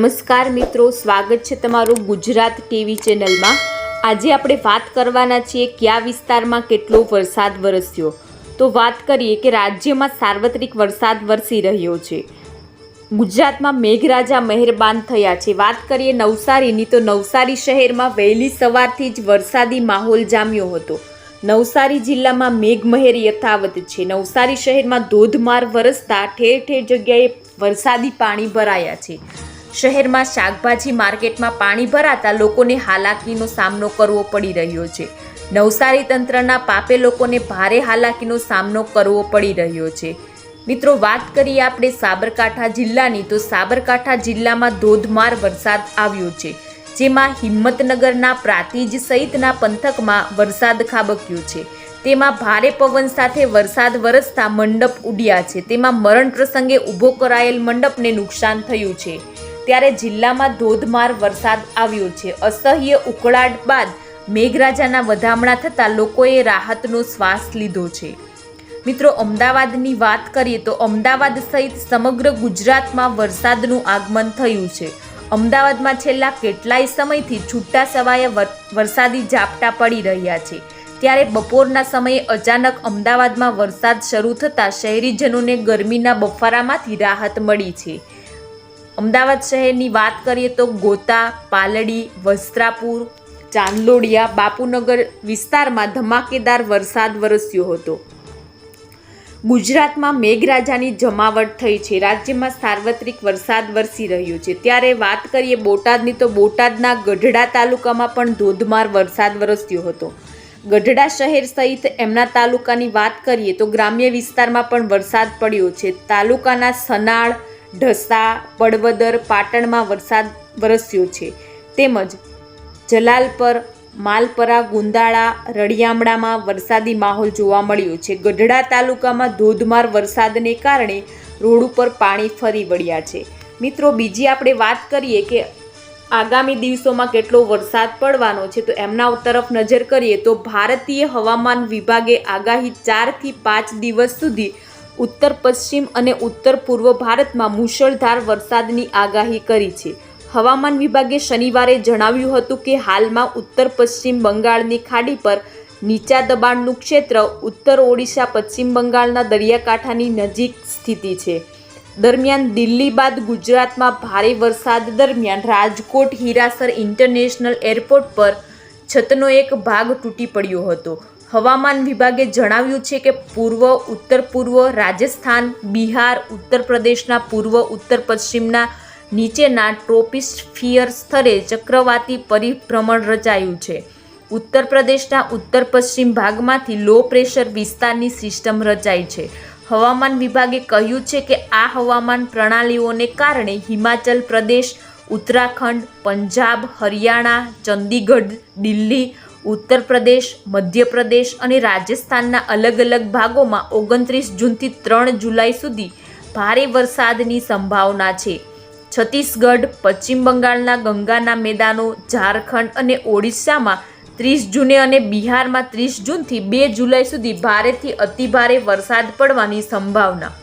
નમસ્કાર મિત્રો, સ્વાગત છે તમારું ગુજરાત ટીવી ચેનલમાં। આજે આપણે વાત કરવાના છીએ કયા વિસ્તારમાં કેટલો વરસાદ વરસ્યો। તો વાત કરીએ કે રાજ્યમાં સાર્વત્રિક વરસાદ વરસી રહ્યો છે। ગુજરાતમાં મેઘરાજા મહેરબાન થયા છે। વાત કરીએ નવસારીની તો નવસારી શહેરમાં વહેલી સવારથી જ વરસાદી માહોલ જામ્યો હતો। નવસારી જિલ્લામાં મેઘમહેર યથાવત છે। નવસારી શહેરમાં ધોધમાર વરસતા ઠેર ઠેર જગ્યાએ વરસાદી પાણી ભરાયા છે। શહેરમાં શાકભાજી માર્કેટમાં પાણી ભરાતા લોકોને હાલાકીનો સામનો કરવો પડી રહ્યો છે। નવસારી તંત્રના પાપે લોકોને ભારે હાલાકીનો સામનો કરવો પડી રહ્યો છે। મિત્રો, વાત કરીએ આપણે સાબરકાંઠા જિલ્લાની તો સાબરકાંઠા જિલ્લામાં ધોધમાર વરસાદ આવ્યો છે, જેમાં હિંમતનગરના પ્રાંતિજ સહિતના પંથકમાં વરસાદ ખાબક્યો છે। તેમાં ભારે પવન સાથે વરસાદ વરસતા મંડપ ઉડ્યા છે। તેમાં મરણ પ્રસંગે ઊભો કરાયેલ મંડપને નુકસાન થયું છે। ત્યારે જિલ્લામાં ધોધમાર વરસાદ આવ્યો છે। અસહ્ય ઉકળાટ બાદ મેઘરાજાના વધામણા થતાં લોકોએ રાહતનો શ્વાસ લીધો છે। મિત્રો, અમદાવાદની વાત કરીએ તો અમદાવાદ સહિત સમગ્ર ગુજરાતમાં વરસાદનું આગમન થયું છે। અમદાવાદમાં છેલ્લા કેટલાય સમયથી છૂટા છવાયા વરસાદી ઝાપટા પડી રહ્યા છે। ત્યારે બપોરના સમયે અચાનક અમદાવાદમાં વરસાદ શરૂ થતાં શહેરીજનોને ગરમીના બફારામાંથી રાહત મળી છે। અમદાવાદ શહેરની વાત કરીએ તો ગોતા, પાલડી, વસ્ત્રાપુર, ચાંદલોડિયા, બાપુનગર વિસ્તારમાં ધમાકેદાર વરસાદ વરસ્યો હતો। ગુજરાતમાં મેઘરાજાની જમાવટ થઈ છે। રાજ્યમાં સાર્વત્રિક વરસાદ વરસી રહ્યો છે। ત્યારે વાત કરીએ બોટાદની તો બોટાદના ગઢડા તાલુકામાં પણ ધોધમાર વરસાદ વરસ્યો હતો। ગઢડા શહેર સહિત એમના તાલુકાની વાત કરીએ તો ગ્રામ્ય વિસ્તારમાં પણ વરસાદ પડ્યો છે। તાલુકાના સનાળ, ઢસા, પડવદર, પાટણમાં વરસાદ વરસ્યો છે। તેમજ જલાલપર, માલપરા, ગુંદાળા, રળિયામણામાં વરસાદી માહોલ જોવા મળ્યો છે। ગઢડા તાલુકામાં ધોધમાર વરસાદને કારણે રોડ ઉપર પાણી ફરી વળ્યા છે। મિત્રો, બીજી આપણે વાત કરીએ કે આગામી દિવસોમાં કેટલો વરસાદ પડવાનો છે તો એમના તરફ નજર કરીએ તો ભારતીય હવામાન વિભાગે આગાહી 4 થી 5 દિવસ સુધી ઉત્તર પશ્ચિમ અને ઉત્તર પૂર્વ ભારતમાં મુશળધાર વરસાદની આગાહી કરી છે। હવામાન વિભાગે શનિવારે જણાવ્યું હતું કે હાલમાં ઉત્તર પશ્ચિમ બંગાળની ખાડી પર નીચા દબાણનું ક્ષેત્ર ઉત્તર ઓડિશા, પશ્ચિમ બંગાળના દરિયાકાંઠાની નજીક સ્થિતિ છે। દરમિયાન દિલ્હી બાદ ગુજરાતમાં ભારે વરસાદ દરમિયાન રાજકોટ હીરાસર ઇન્ટરનેશનલ એરપોર્ટ પર છતનો એક ભાગ તૂટી પડ્યો હતો। હવામાન વિભાગે જણાવ્યું છે કે પૂર્વ, ઉત્તર પૂર્વ, રાજસ્થાન, બિહાર, ઉત્તર પ્રદેશના પૂર્વ ઉત્તર પશ્ચિમના નીચેના ટ્રોપોસ્ફિયર સ્તરે ચક્રવાતી પરિભ્રમણ રચાયું છે। ઉત્તર પ્રદેશના ઉત્તર પશ્ચિમ ભાગમાંથી લો પ્રેશર વિસ્તારની સિસ્ટમ રચાઈ છે। હવામાન વિભાગે કહ્યું છે કે આ હવામાન પ્રણાલીઓને કારણે હિમાચલ પ્રદેશ, ઉત્તરાખંડ, પંજાબ, હરિયાણા, ચંદીગઢ, દિલ્હી, ઉત્તર પ્રદેશ, મધ્યપ્રદેશ અને રાજસ્થાનના અલગ અલગ ભાગોમાં 29 જૂનથી 3 જુલાઈ સુધી ભારે વરસાદની સંભાવના છે। છત્તીસગઢ, પશ્ચિમ બંગાળના ગંગાના મેદાનો, ઝારખંડ અને ઓડિશામાં 30 જૂને અને બિહારમાં 30 જૂનથી 2 જુલાઈ સુધી ભારેથી અતિભારે વરસાદ પડવાની સંભાવના।